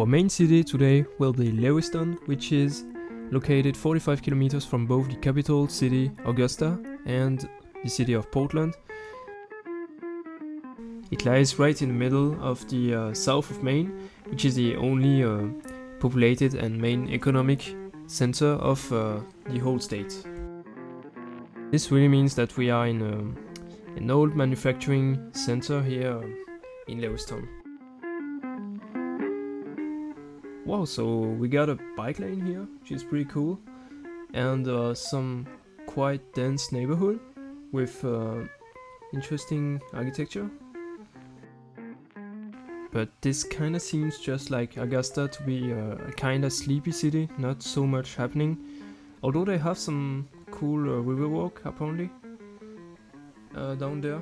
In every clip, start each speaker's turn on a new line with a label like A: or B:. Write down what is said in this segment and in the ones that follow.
A: Our main city today will be Lewiston, which is located 45 kilometers from both the capital city Augusta and the city of Portland. It lies right in the middle of the south of Maine, which is the only populated and main economic center of the whole state. This really means that we are in an old manufacturing center here in Lewiston. Wow, so we got a bike lane here, which is pretty cool, and some quite dense neighborhood with interesting architecture. But this kinda seems just like Augusta to be a kinda sleepy city, not so much happening. Although they have some cool riverwalk apparently down there.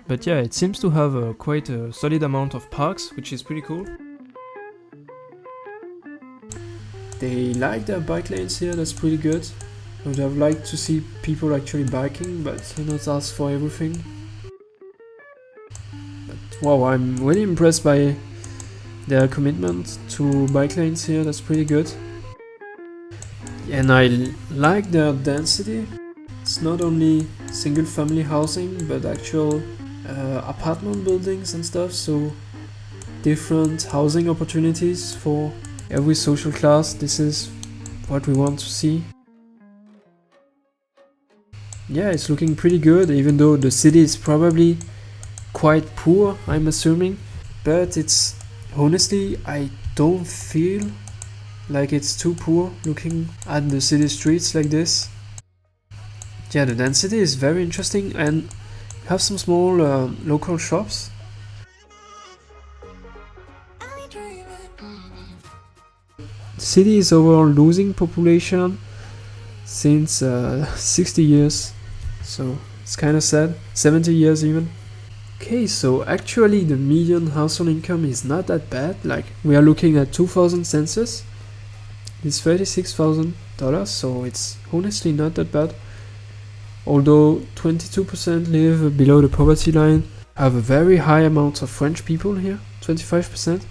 A: But yeah, it seems to have quite a solid amount of parks, which is pretty cool. They like their bike lanes here, that's pretty good. I would have liked to see people actually biking, but not ask for everything. But wow, I'm really impressed by their commitment to bike lanes here, that's pretty good. And I like their density. It's not only single family housing, but actual apartment buildings and stuff, so different housing opportunities for every social class. This is what we want to see. Yeah, it's looking pretty good, even though the city is probably quite poor, I'm assuming. But it's honestly, I don't feel like it's too poor looking at the city streets like this. Yeah, the density is very interesting, and have some small local shops. The city is overall losing population since 60 years, so it's kind of sad. 70 years even. Okay, so actually the median household income is not that bad. Like, we are looking at 2000 census. It's $36,000, so it's honestly not that bad. Although 22% live below the poverty line, have a very high amount of French people here, 25%.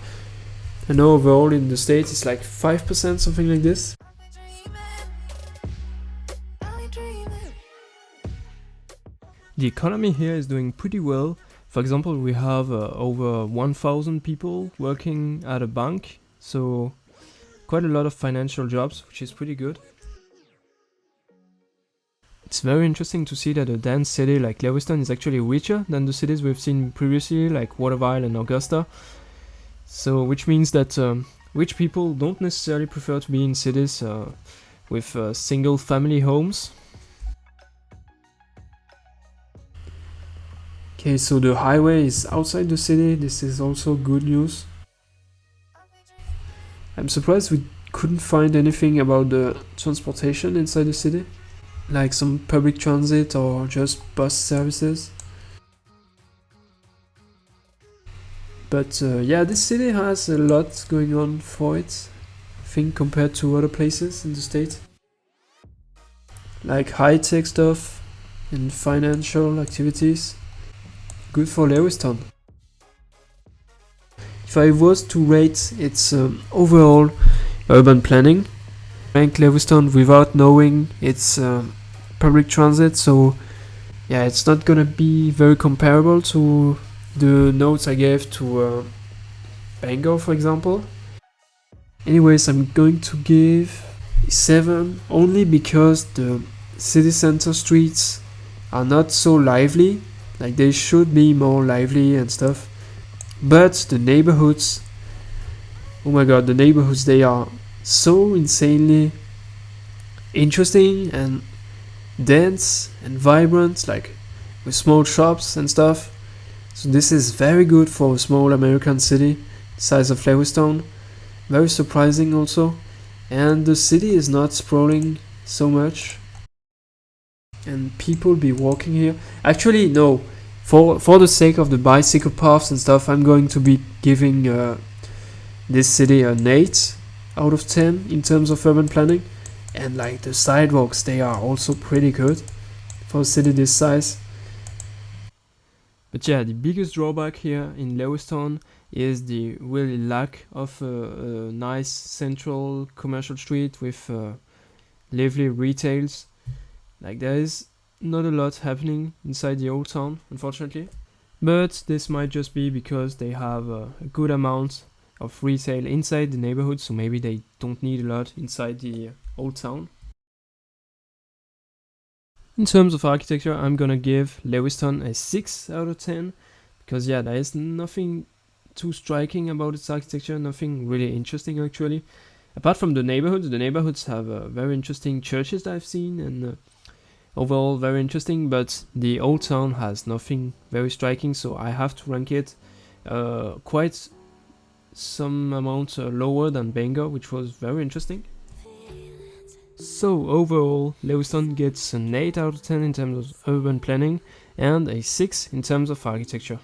A: I know overall in the States it's like 5%, something like this. The economy here is doing pretty well. For example, we have over 1,000 people working at a bank, so quite a lot of financial jobs, which is pretty good. It's very interesting to see that a dense city like Lewiston is actually richer than the cities we've seen previously, like Waterville and Augusta. So, which means that rich people don't necessarily prefer to be in cities with single family homes. Okay, so the highway is outside the city. This is also good news. I'm surprised we couldn't find anything about the transportation inside the city, like some public transit or just bus services. But yeah, this city has a lot going on for it, I think, compared to other places in the state. Like high-tech stuff and financial activities. Good for Lewiston. If I was to rate its overall urban planning, rank Lewiston without knowing its public transit, so yeah, it's not gonna be very comparable to the notes I gave to Bangor, for example. Anyways, I'm going to give 7 only because the city center streets are not so lively, like they should be more lively and stuff. But the neighborhoods, oh my god, the neighborhoods, they are so insanely interesting and dense and vibrant, like with small shops and stuff. So this is very good for a small American city the size of Lewiston. Very surprising also. And the city is not sprawling so much, and people be walking here. Actually, no, for the sake of the bicycle paths and stuff, I'm going to be giving this city an 8 out of 10 in terms of urban planning. And like the sidewalks, they are also pretty good for a city this size. But yeah, the biggest drawback here in Lewiston is the really lack of a nice central commercial street with lively retails. Like there is not a lot happening inside the old town, unfortunately. But this might just be because they have a good amount of retail inside the neighborhood, so maybe they don't need a lot inside the old town. In terms of architecture, I'm gonna give Lewiston a 6 out of 10 because yeah, there is nothing too striking about its architecture, nothing really interesting actually. Apart from the neighborhoods have very interesting churches that I've seen and overall very interesting, but the old town has nothing very striking, so I have to rank it quite some amount lower than Bangor, which was very interesting. So overall, Lewiston gets an 8 out of 10 in terms of urban planning and a 6 in terms of architecture.